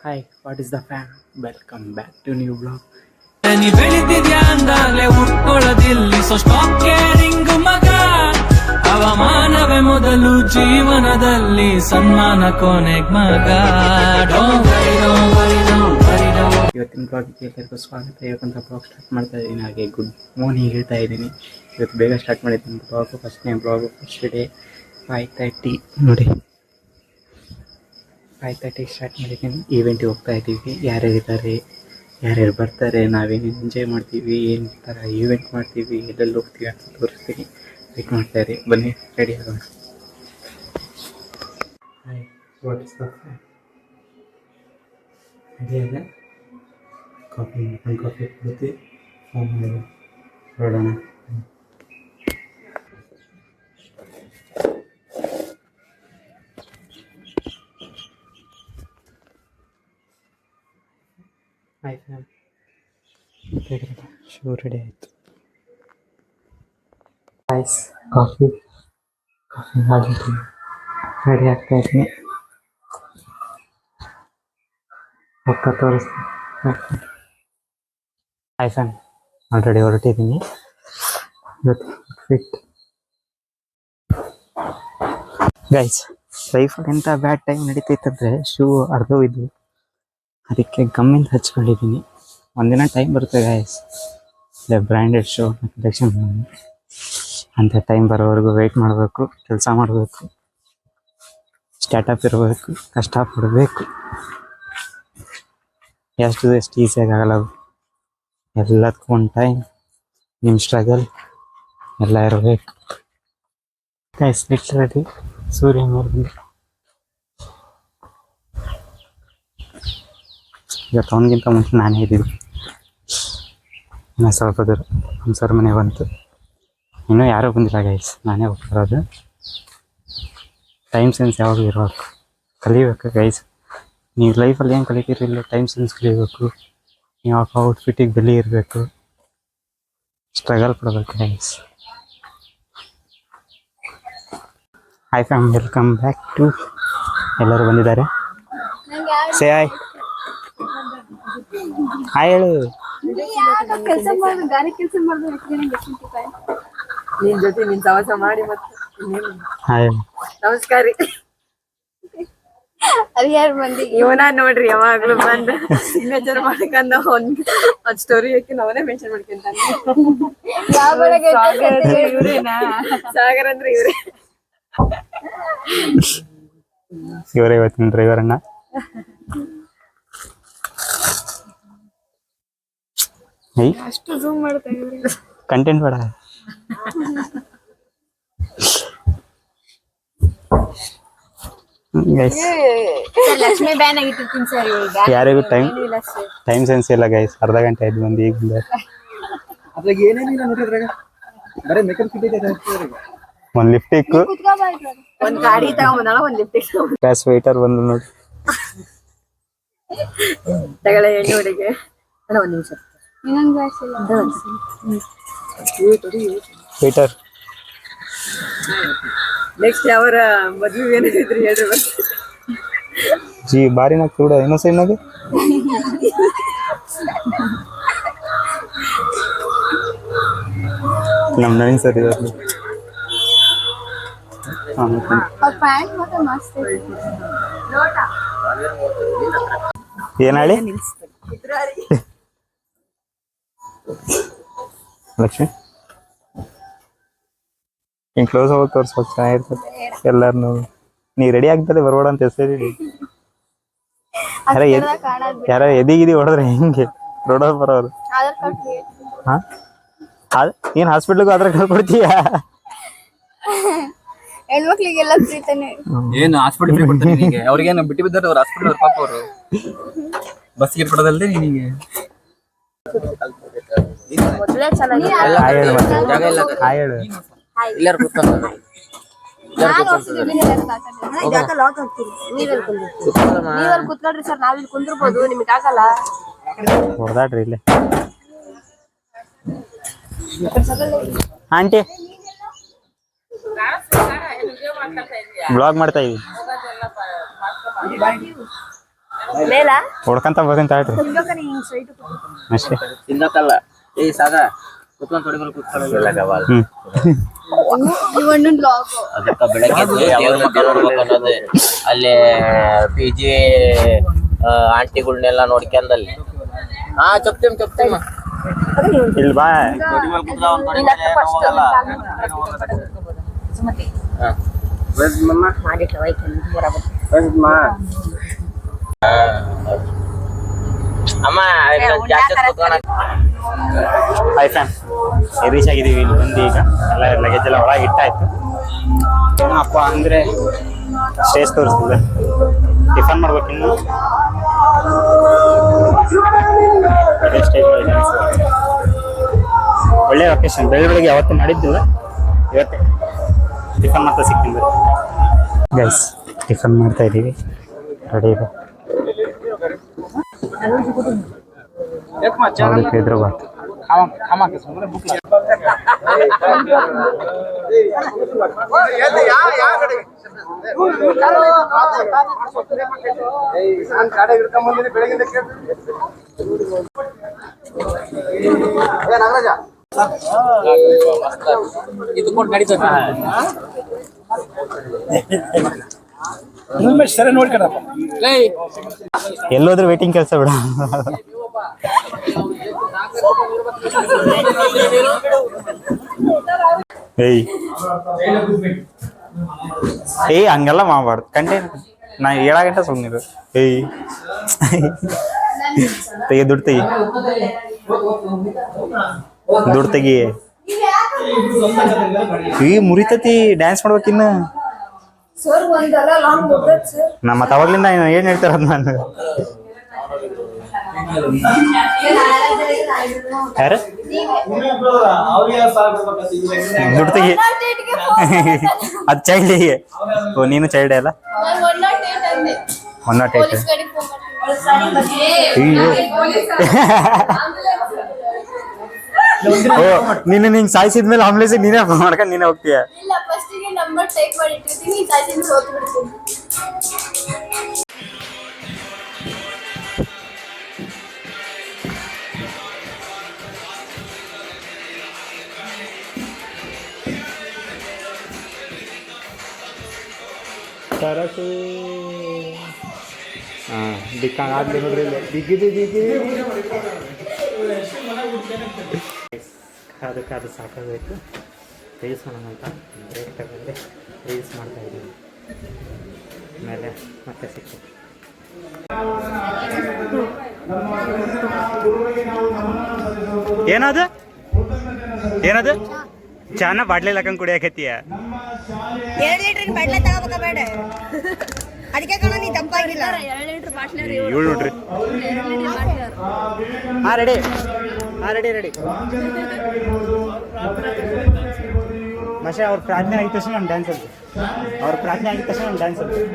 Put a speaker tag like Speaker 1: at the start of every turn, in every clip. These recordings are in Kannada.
Speaker 1: Hi, what is the fam? Welcome back to new vlog.
Speaker 2: ನೀ ಬೆಳಿತಿದ್ಯಾ ಅಂದಾಗ್ಲೇ ಉಟ್ಕೊಳ್ಳೋದಿಲ್ಲಿ ಸೊ ಸ್ಟಾಪ್ ಕೇರಿಂಗ್ ಮಗ ಅವಮಾನವೇ ಮೊದಲು ಜೀವನದಲ್ಲಿ ಸನ್ಮಾನ ಕೊನೆಗ್ ಮಗ
Speaker 1: ಇವತ್ತಿನ ಬ್ಲಾಗಿಗೆ ಎಲ್ಲರಿಗೂ ಸ್ವಾಗತ. ಇವತ್ತಂತ ಬ್ಲಾಗ್ ಸ್ಟಾರ್ಟ್ ಮಾಡ್ತಾ ಇದ್ದೀನಿ. ಹಾಗೆ ಗುಡ್ ಮಾರ್ನಿಂಗ್ ಹೇಳ್ತಾ ಇದ್ದೀನಿ. ಇವತ್ತು ಬೇಗ ಸ್ಟಾರ್ಟ್ ಮಾಡಿದ್ದೀನಿ ಬ್ಲಾಗು. ಫಸ್ಟ್ನೇ ಬ್ಲಾಗು ಫಸ್ಟ್ ಡೇ 5:30 ನೋಡಿ 5:30 ಸ್ಟಾರ್ಟ್ ಮಾಡಿದ್ದೀನಿ. ಈವೆಂಟಿಗೆ ಹೋಗ್ತಾ ಇದ್ದೀವಿ. ಯಾರ್ಯಾರಿದ್ದಾರೆ, ಯಾರ್ಯಾರು ಬರ್ತಾರೆ, ನಾವೇನು ಎಂಜಾಯ್ ಮಾಡ್ತೀವಿ, ಏನು ಥರ ಈವೆಂಟ್ ಮಾಡ್ತೀವಿ, ಎಲ್ಲೆಲ್ಲಿ ಹೋಗ್ತೀವಿ ಅಂತ ತೋರಿಸ್ತೀನಿ. ವೆಯ್ಟ್ ಮಾಡ್ತಾ ಇರಿ, ಬನ್ನಿ ರೆಡಿ ಆಗೋಣ. Hi, what is the ready ಆದ ಕಾಫಿ ಕುಡಿದು ಹೊರಡೋಣ. ಆಯ್ತು ಮ್ಯಾಮ್, ಶೂ ರೆಡಿ ಆಯಿತು. ಐಸ್ ಕಾಫಿ ಮಾಡಿದ್ದೀನಿ, ರೆಡಿ ಆಗ್ತಾ ಇದ್ದೀನಿ. ಹೋಗ್ತಾ ತೋರಿಸ್ತೀನಿ. ಆಯ್ತು ಮ್ಯಾಮ್, ಆಲ್ರೆಡಿ ಹೊರಟಿದ್ದೀನಿ. ಇವತ್ತು ಫಿಟ್ ಗೈಸ್. ಲೈಫಲ್ಲಿ ಎಂಥ ಬ್ಯಾಡ್ ಟೈಮ್ ನಡೀತೈತಂದರೆ ಶೂ ಅರ್ಧೋಗಿದ್ವು, ಅದಕ್ಕೆ ಗಮ್ಮಿಂದ ಹಚ್ಕೊಂಡಿದ್ದೀನಿ. ಒಂದಿನ ಟೈಮ್ ಬರುತ್ತೆ ಗೈಸ್, ಇಲ್ಲ ಬ್ರ್ಯಾಂಡೆಡ್ ಶೂ ಕಲೆಕ್ಷನ್ ಅಂಥ ಟೈಮ್ ಬರೋವರೆಗೂ ವೆಯ್ಟ್ ಮಾಡಬೇಕು, ಕೆಲಸ ಮಾಡಬೇಕು, ಸ್ಟಾರ್ಟಪ್ ಇರಬೇಕು, ಕಷ್ಟಪಡಬೇಕು. ಎಷ್ಟು ಈಸಿಯಾಗಿ ಆಗಲ್ಲ, ಎಲ್ಲದಕ್ಕೂ ಒಂದು ಟೈಮ್, ನಿಮ್ಮ ಸ್ಟ್ರಗಲ್ ಎಲ್ಲ ಇರಬೇಕು ಗೈಸ್. ಲಿಟ್ರಲಿ ಸೂರ್ಯ ಮೇಲೆ ಇವತ್ತು ಅವನಿಗಿಂತ ಮುಂಚೆ ನಾನೇ ಇದ್ದೀವಿ. ಇನ್ನೂ ಸ್ವಲ್ಪ ದೂರ ನಮ್ಮ ಸರ್ ಮನೆ ಬಂತು, ಇನ್ನೂ ಯಾರೂ ಬಂದಿಲ್ಲ ಗೈಸ್, ನಾನೇ ಹೋಗ್ತಿರೋದು. ಟೈಮ್ ಸೆನ್ಸ್ ಯಾವಾಗಲೂ ಇರಬೇಕು, ಕಲಿಬೇಕು ಗೈಸ್. ನೀವು ಲೈಫಲ್ಲಿ ಏನು ಕಲಿತೀರಿ ಇಲ್ಲ, ಟೈಮ್ ಸೆನ್ಸ್ ಕಲಿಬೇಕು. ನೀವು ಔಟ್ಫಿಟ್ಟಿಗೆ ಬೆಲೆ ಇರಬೇಕು, ಸ್ಟ್ರಗಲ್ ಪಡಬೇಕು guys. Hi fam, welcome back to. ಎಲ್ಲರೂ ಬಂದಿದ್ದಾರೆ. ಸೇ ಹಾಯ್, ಹಾಯ್ ಹೇಳು.
Speaker 3: ನಿನ್ ಜೊತೆ ನಿನ್ ಸವಾಸ ಮಾಡಿ ಮತ್ತೆ
Speaker 1: ಹಾಯ್,
Speaker 3: ನಮಸ್ಕಾರ. ಇವನ ನೋಡ್ರಿ ಯಾವಾಗ್ಲೂ ಬಂದ ಸಿಗ್ನೇಚರ್ ಮಾಡಕಂದ ಒಂದ್ ಸ್ಟೋರಿ ಹಾಕಿ ನಾವನೇ ಮೆನ್ಷನ್ ಮಾಡ್ಕೊಂತಾನೆ. ಇವ್ರೇನಾ ಸಾಗರ್ ಅಂದ್ರೆ ಇವ್ರೆ.
Speaker 1: ಇವರೇ ಇವತ್ತಿನ ಡ್ರೈವರ್ ಅಣ್ಣ.
Speaker 3: ಅಷ್ಟು ಝೂಮ್ ಮಾಡ್ತಾ ಇವ್ರೆ.
Speaker 1: ಕಂಟೆಂಟ್ ಬೇಡ ಗೈಸ್.
Speaker 3: ಲಕ್ಷ್ಮಿ ಬ್ಯಾನ್ ಆಗಿರ್ತೀನಿ ಸರ್.
Speaker 1: ಯಾರಿಗೂ ಟೈಮ್ ಸೆನ್ಸ್ ಇಲ್ಲ ಗೈಸ್. ಅರ್ಧ ಗಂಟೆ ಆಯ್ತು ಬಂದು ಈಗ ಬಂದ. ಒಂದು ಲಿಫ್ಟಿಕ್,
Speaker 3: ಒಂದ್ ಗಾಡಿ ತಗೊಂಬಂದಾಳ, ಒಂದ್ ಲಿಫ್ಟಿಕ್
Speaker 1: ಗ್ಯಾಸ್ ವೇಟರ್ ಬಂದು ನೋಡಿ.
Speaker 3: ತಗೊಳ್ಳ ಎಣ್ಣೆ ಹೊಡಿಗೆ. ಅಲ್ಲ ಒಂದ್ ನಿಮಿಷ,
Speaker 1: ವೇಟರ್.
Speaker 3: ನೆಕ್ಸ್ಟ್ ಯಾವರ ಮದ್ವೆ ಏನಿದ್ರಿ ಹೇಳ್ರಿ.
Speaker 1: ಜಿ ಬಾರಿನಾಗ ಕೂಡ ಇನ್ನೋ ಸೈಡ್ನಾಗೆ ನಮ್ಮ ನವೀನ್ ಸರ್ ಇದ್ದಾರೆ. ಏನ್ ಹೇಳಿ ಲಕ್ಷ್ಮಿ, ಹಿಂಗೆ ಕ್ಲೋಸ್ ಹೋಗಿ ತೋರಿಸ್ಬೇಕು, ಚೆನ್ನಾಗಿರ್ತದೆ. ಎಲ್ಲಾರು ನೀ ರೆಡಿ ಆಗ್ತದೆ ಬರ್ಬೇಡ ಅಂತ ಹೆಸರಿ. ಯಾರ ಎದಿಗಿದಿ ಹೊಡೆದ್ರೆ ಹೆಂಗೆ ರೋಡ ಬರೋರು. ಹಾ, ಏನ್ ಹಾಸ್ಪಿಟ್ಲಿಗೂ ಆಧಾರ್ ಕಾರ್ಡ್ ಕೊಡ್ತೀಯ?
Speaker 4: ಹೆಣ್ಮಕ್ಳಿಗೆಲ್ಲ ಫ್ರೀ ತಾನೆ.
Speaker 5: ಏನು ಹಾಸ್ಪಿಟಲ್ ಫ್ರೀ ಕೊಡ್ತಾರೆ ನಿನಗೆ? ಅವ್ರಿಗೇನು ಬಿಟ್ಟು ಬಿದ್ದಾರೆ ಅವ್ರು ಹಾಸ್ಪಿಟಲ್ ಅವ್ರ ಪಾಪ ಅವರು ಬಸ್ಸಿಗೆ ಕೊಡೋದಲ್ದೆ ನಿನಗೆ. ಎಲ್ಲರೂ ಕೂತ್ಕೊಂಡು
Speaker 4: ಕುತ್ಕೊಳ್ರಿ ಸರ್, ನಾವಿಲ್ಲಿ ಕುಂದಿರ್ಬೋದು, ನಿಮ್ಗೆ ಆಗಲ್ಲ.
Speaker 1: ಹೊಡೆದಾಡ್ರಿ ಇಲ್ಲೇ ಆಂಟಿ. ಬ್ಲಾಗ್ ಮಾಡ್ತಾ ಇದೀವಿ.
Speaker 4: ಮೇಲ
Speaker 1: ಹೊಡ್ಕಂತ ಬರ್ತೀನಿ ತಾಳ್ರಿ ಅಷ್ಟೇ.
Speaker 5: ತಿನ್ನಕಲ್ಲ ಏ ಸಾಗ ಕುತ್ಕೊಂಡ್ ತೊಡಿಗಳು ಕೂತ್ಕೊಳ್ಳಲ್ಲ ಅದಕ್ಕ ಬೆಳಗ್ಗೆ ಎದ್ದು ಯಾವಾಗ್ಲೂ ದೇವ್ರ್ ನೋಡ್ಬೇಕು ಅನ್ನೋದು. ಅಲ್ಲಿ PG ಆಂಟಿಗಳ್ನೆಲ್ಲ ನೋಡ್ಕೊಂಡಲ್ಲಿ ಚಪ್ತೀಮ
Speaker 1: ಇಲ್ಲಿ ಬಾ.
Speaker 5: ಅಮ್ಮ ಜಾಸ್ತಿ
Speaker 1: ಹಾಯ್ ಫ್ಯಾನ್, ರೀಚ್ ಆಗಿದ್ದೀವಿ. ಇಲ್ಲಿ ಬಂದು ಈಗ ಎಲ್ಲ ಲಗೇಜ್ ಎಲ್ಲ ಒಳಗೆ ಇಟ್ಟಾಯ್ತು. ಏನಪ್ಪ ಅಂದರೆ ಸ್ಟೇಜ್ ತೋರಿಸ್ತಿದ್ದೆ, ಟಿಫನ್ ಮಾಡ್ಬೇಕಿನ್ನು. ಒಳ್ಳೆ ಲೊಕೇಶನ್. ಬೆಳಿಗ್ಗೆ ಯಾವತ್ತು ಮಾಡಿದ್ದಿಲ್ಲ, ಇವತ್ತೇ ಟಿಫನ್ ಮಾಡ್ತಾ ಸಿಕ್ಕಿಂದ ಗೈಸ್. ಟಿಫನ್ ಮಾಡ್ತಾ ಇದ್ದೀವಿ, ರೆಡಿ ಇದೆ. ಹೈದ್ರಾಬಾದ್
Speaker 5: ಇದು ಕೊಟ್ಟು ನಡೀತದೆ.
Speaker 1: ಎಲ್ಲೋದ್ರೂ ವೇಟಿಂಗ್ ಕೆಲಸ ಬಿಡ. ಏಯ್ ಹಂಗೆಲ್ಲ ಮಾಡಬಾರ್ದು. ಕಂಟೆಂಟ್ ನಾ 7 ಗಂಟೆ ಸುಮ್ಮನಿರು. ತೆಗಿ ದುಡ್ಡು ತೆಗಿ, ದುಡ್ಡು ತೆಗಿ. ಮುರಿತತಿ ಡ್ಯಾನ್ಸ್ ಮಾಡ್ಬೇಕಿನ್ನ. ನಮ್ಮ ಮತ್ತೆ ಅವಾಗ್ಲಿಂದ ಏನ್ ಹೇಳ್ತಾರ ನಾನು. ಯಾರು ದುಡ್ಡು ತೆಗಿ. ಅದು ಚೈಲ್ಡಿಗೆ. ಓ ನೀನು ಚೈಲ್ಡ್ ಅಲ್ಲ? 108. ಅಯ್ಯೋ ಓ ನೀನು ನಿಂಗೆ ಸಾಯಿಸಿದ್ಮೇಲೆ ಆಂಬುಲೆನ್ಸ್ ನೀನೇ ಮಾಡ್ಕೊಂಡು ನೀನೇ ಹೋಗ್ತೀಯ. ಸರಸು ದಿಕ್ಕಾಗಲಿ ನೋಡ್ರಿ. ಅದಕ್ಕೆ ಸಾಕಾಗಬೇಕು. ರೀಲ್ಸ್ ಮಾಡೋಣ ಅಂತ ಬ್ರೇಕ್ ತಗೊಂಡೆ ರೀಲ್ಸ್ ಮಾಡ್ತಾ ಇದ್ದೀವಿ. ಆಮೇಲೆ ಮತ್ತೆ ಸಿಕ್ತು. ಏನದು ಏನದು ಚಾನ ಬಾಟ್ಲಿ ಹಾಕಂಗ್ ಕುಡಿಯಾಕತ್ತೀಯ?
Speaker 4: 2 ಲೀಟರ್ ಬಾಟ್ಲಿ ತಗೋಬೇಕ ಬೇಡ? ಅದಕ್ಕೆ ಕಣ ನೀ ತಪ್ಪಾಗಿಲ್ಲ. 2 ಲೀಟರ್ ಬಾಟ್ಲಿ
Speaker 1: ಇವ್ಳು ನೋಡ್ರಿ. ಹಾಂ ರೆಡಿ, ಹಾಂ ರೆಡಿ ರೆಡಿ. ಮಶೆ ಅವ್ರ ಪ್ರಾರ್ಥನೆ ಆಗಿದ ತಕ್ಷಣ ನಾನು ಡ್ಯಾನ್ಸ್ ಆಡ್ತೀವಿ. ಅವ್ರ ಪ್ರಾರ್ಥನೆ ಆಗಿದ ತಕ್ಷಣ ನಾನು ಡ್ಯಾನ್ಸ್ ಆಡ್ತೀವಿ.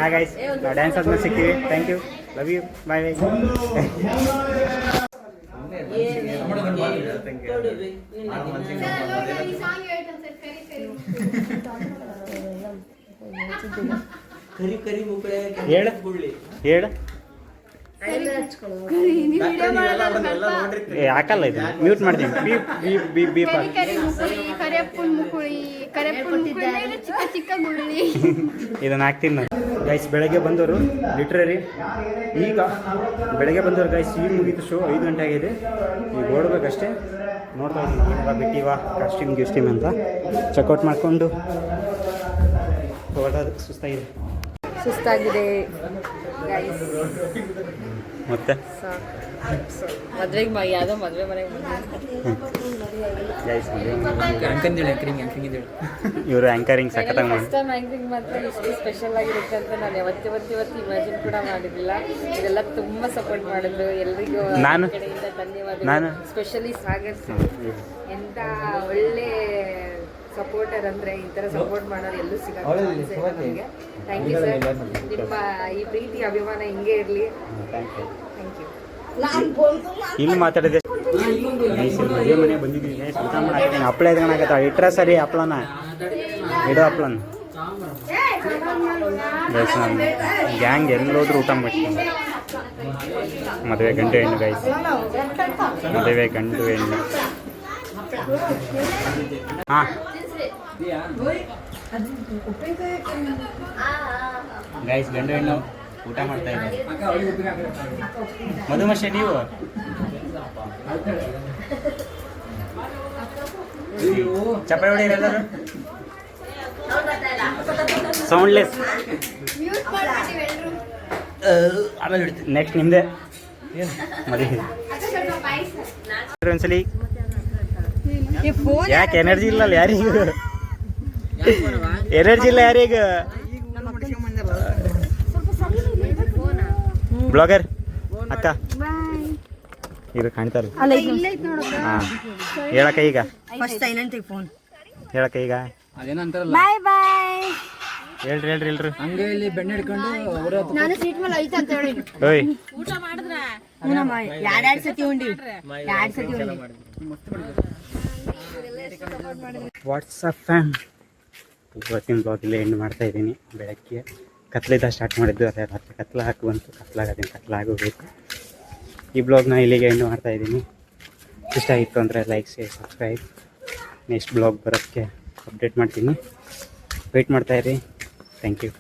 Speaker 1: ಹಾಂ ಗೈಸ್, ನಾವು ಡ್ಯಾನ್ಸ್ ಆದ್ಮೇಲೆ ಸಿಗ್ತೀವಿ. ಥ್ಯಾಂಕ್ ಯು, ಲವ್ ಯು, ಬಾಯ್ ಬಾಯ್. ಹೇಳು ಹೇಳು. ಹಾಕಲ್ಲ, ಇದು ಮ್ಯೂಟ್ ಮಾಡ್ತೀನಿ. ಇದನ್ನ ಹಾಕ್ತೀನಿ ನಾನು. ಗೈಸ್ ಬೆಳಗ್ಗೆ ಬಂದವರು ಲಿಟ್ರರಿ, ಈಗ ಬೆಳಗ್ಗೆ ಬಂದವರು ಗೈಸ್. ಈಗ ಮುಗೀತು ಶೋ, 5 ಗಂಟೆ ಆಗಿದೆ. ಈಗ ಓಡಬೇಕಷ್ಟೇ. ನೋಡ್ತಾ ಇದ್ದೀನಿ ಬಿಟ್ಟಿವ ಕಾಸ್ಟ್ಯೂಮ್ ಗಿಸ್ಟ್ಯೂಮ್ ಅಂತ ಚೆಕ್ಔಟ್ ಮಾಡಿಕೊಂಡು ಹೊರಟೋದು. ಸುಸ್ತಾಗಿದೆ ಮತ್ತೆ
Speaker 3: ಮದ್ವೆಗೆ ಯಾವುದೋ ಮದುವೆ ಮನೆಗೆ
Speaker 1: ಇವರು ಆ್ಯಂಕರಿಂಗ್ ಸಖತ್ತಾಗಿ ಮಾಡಿ.
Speaker 3: ಫಸ್ಟ್ ಟೈಮ್ ಆ್ಯಂಕರಿಂಗ್ ಮಾತ್ರ ಇಷ್ಟು ಸ್ಪೆಷಲ್ ಆಗಿರುತ್ತೆ ಅಂತ ನಾನು ಯಾವತ್ತಿವತ್ತು ಇಮ್ಯಾಜಿನ್ ಕೂಡ ಮಾಡಿರಲಿಲ್ಲ. ಇದೆಲ್ಲ ತುಂಬ ಸಪೋರ್ಟ್ ಮಾಡಿದ್ರು. ಎಲ್ರಿಗೂ ಕಡೆಯಿಂದ ಧನ್ಯವಾದ. ಸ್ಪೆಷಲಿ ಸಾಗರ್ ಎಂಥ ಒಳ್ಳೆ ಸಪೋರ್ಟರ್ ಅಂದರೆ, ಈ ಥರ ಸಪೋರ್ಟ್ ಮಾಡೋರು ಎಲ್ಲೂ ಸಿಗೋಲ್ಲ ನನಗೆ. Thank you sir. ನಿಮ್ಮ ಈ ಪ್ರೀತಿ ಅಭಿಮಾನ ಹಿಂಗೆ ಇರಲಿ. Thank you.
Speaker 1: ಇಲ್ಲಿ ಮಾತಾಡಿದೆ. ಮದುವೆ ಮನೆ ಬಂದಿದ್ದೀನಿ, ಊಟ ಮಾಡಾಕಿದ್ದೀನಿ. ಹಪ್ಪಳ ಎದ್ಕೊಂಡಾಗತ್ತ ಇಟ್ರ ಸರಿ. ಹಪ್ಪಳನ ಇಡೋ ಹಪ್ಪಳನ ಗೈಸ್ ನಮ್ಮ ಗ್ಯಾಂಗ್ ಎಲ್ಲೋದ್ರೂ ಊಟ ಮಾಡ್ತೀನಿ. ಮದುವೆ ಗಂಡು ಹೆಣ್ಣು ಗೈಸ್, ಮದುವೆ ಗಂಡು ಹೆಣ್ಣು. ಹಾಂ ಗೈಸ್ ಗಂಡು ಹೆಣ್ಣು ಊಟ ಮಾಡ್ತಾ ಇದ್ದಾರೆ. ಮಧುಮಶ ನೀವು ಚಪ್ಪಾಳೆ ಹೊಡಿ ಎಲ್ಲರೂ. ಸೌಂಡ್ಲೆಸ್. ಆಮೇಲೆ ಹಿಡ್ತೀನಿ. ನೆಕ್ಸ್ಟ್ ನಿಮ್ಮದೇ ಮದುವೆ. ಒಂದ್ಸಲಿ ಯಾಕೆ ಎನರ್ಜಿ ಇಲ್ಲಲ್ಲ ಯಾರಿಗೂ? ಎನರ್ಜಿ ಇಲ್ಲ ಯಾರೀಗ? ಬ್ಲಾಗರ್ ಅಕ್ಕ ಇದು ಕಾಣ್ತಾರ. ಹಾಂ ಹೇಳಕ್ಕ ಈಗ, ಹೇಳಕ್ಕ ಈಗ
Speaker 5: ಅದೇನಂತಾರಲ್ಲ,
Speaker 4: ಬಾಯ್ ಬಾಯ್.
Speaker 1: ಹೇಳ್ರಿ ಎಲ್ರು.
Speaker 5: ಹಂಗೆ ಇಲ್ಲಿ ಬೆಣ್ಣೆ ಹಿಡ್ಕೊಂಡು ಅವರ
Speaker 4: ನಾನು ಸೀಟ್ ಮೇಲೆ ಐತೆ ಅಂತ ಹೇಳಿ
Speaker 1: ಓಯ್
Speaker 4: ಎರಡೆರಡು ಸತಿ ಉಂಡಿ, 2 ಸತಿ ಉಂಡಿ.
Speaker 1: ವಾಟ್ಸಪ್ ಫ್ಯಾನ್ ಇವತ್ತಿನ ಬ್ಲಾಗಲ್ಲಿ ಎಂಡ್ ಮಾಡ್ತಾ ಇದ್ದೀನಿ. ಬೆಳಗ್ಗೆ ಕತ್ಲಿದ್ದ ಸ್ಟಾರ್ಟ್ ಮಾಡಿದ್ದು, ಅದೇ ರಾತ್ರಿ ಕತ್ಲ ಬಂತು. ಕತ್ಲಾಗೋಬೇಕು. ಈ ಬ್ಲಾಗ್ನ ಇಲ್ಲಿಗೆ ಎಂಡ್ ಮಾಡ್ತಾ ಇದ್ದೀನಿ. ಇಷ್ಟ ಆಗಿತ್ತು ಅಂದರೆ like, share, subscribe. Next blog ಬರೋಕ್ಕೆ ಅಪ್ಡೇಟ್ ಮಾಡ್ತೀನಿ. ವೆಯ್ಟ್ ಮಾಡ್ತಾಯಿರಿ. Thank you.